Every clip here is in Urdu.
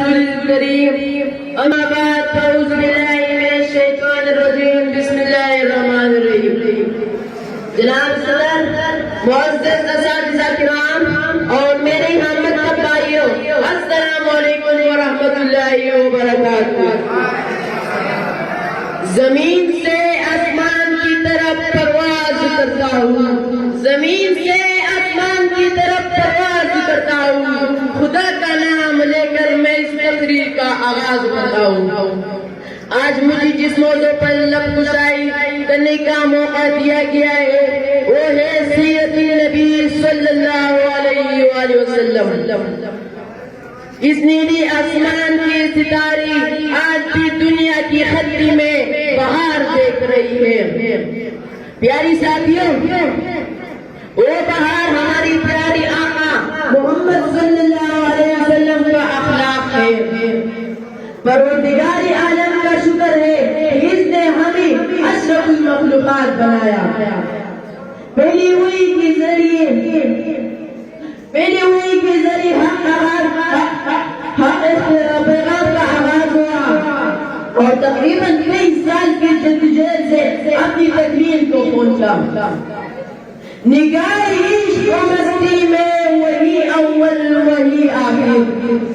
الكريم أما بعد فأعوذ بالله من الشيطان الرجيم بسم الله الرحمن الرحيم جناب صدر معزز اساتذہ کرام اور میرے ہم بھائیوں السلام علیکم ورحمۃ اللہ وبرکاتہ۔ زمین سے آسمان کی طرف پرواز کرتا ہوں، زمین سے آسمان کی طرف پرواز کرتا ہوں، خدا کا نام لے کر میں اس تقریر کا آغاز کرتا ہوں۔ آج مجھے جس موضوع پر لب کشائی کرنے کا موقع دیا گیا ہے وہ ہے سیرت نبی صلی اللہ علیہ وآلہ وسلم۔ اس نیلی آسمان کی ستارے آج بھی دنیا کی خطی میں بہار دیکھ رہی ہے۔ پیاری ساتھیوں، وہ بہار ہماری پیاری آقا محمد صلی اللہ علیہ وسلم کا اخلاق ہے۔ پروردگار عالم کا شکر ہے کہ اس نے ہمیں اشرف المخلوقات بنایا۔ پہلی ہوئی کے ذریعے پیغام کا آغاز ہوا اور تقریباً 23 سال کی جدوجہد سے اپنی تکمیل کو پہنچا۔ نگاہ عشق و مستی میں وہی اول وہی آخر،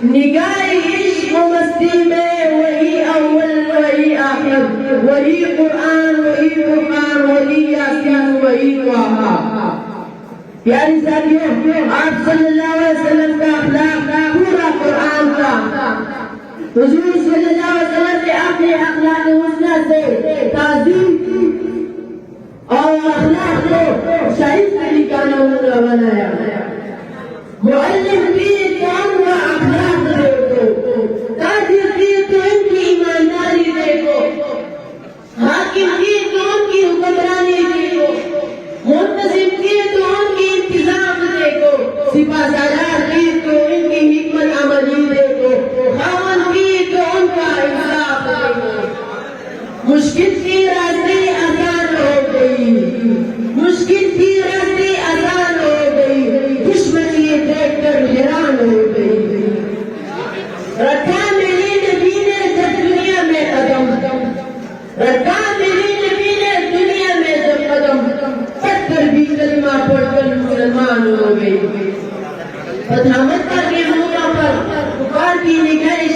نگاہ عشق و مستی میں وہی اول وہی آخر، وہی قرآن وہی فرقان وہی یاسین وہی طٰہٰ۔ پیاری ساتھیوں، آپ صلی اللہ علیہ وسلم کا اخلاق پورا قرآن کا۔ حضور صلی اللہ علیہ وسلم نے اپنے اخلاق حسنہ سے تعظیم اور اخلاق کو شائستہ نکالا بنایا۔ معلم کی تو ان کا اخلاق دیکھو، تاجر کی تو ان کی ایمانداری دیکھو، حاکم کی تو ان کی حکمرانی دیکھو، منتظم کی تو ان کی انتظام دیکھو، سپاہ سالار کی تو ان کی حکمت عملی دیکھو، خاوند کی تو ان کا انصاف دیکھو۔ مشکل کی راستے آسان ہو گئی، مشکل کی راستے آسان ہو گئی، دشمنی دیکھ کر حیران ہو گئی۔ رکھا میرے نبی نے جب دنیا میں قدم، رکھا میرے نبی نے دنیا میں جب قدم، پتھر بھی کلمہ پڑھ کر مسلمان ہو گئے۔ فتح مکہ کے موقع پر کفار کی نگاہ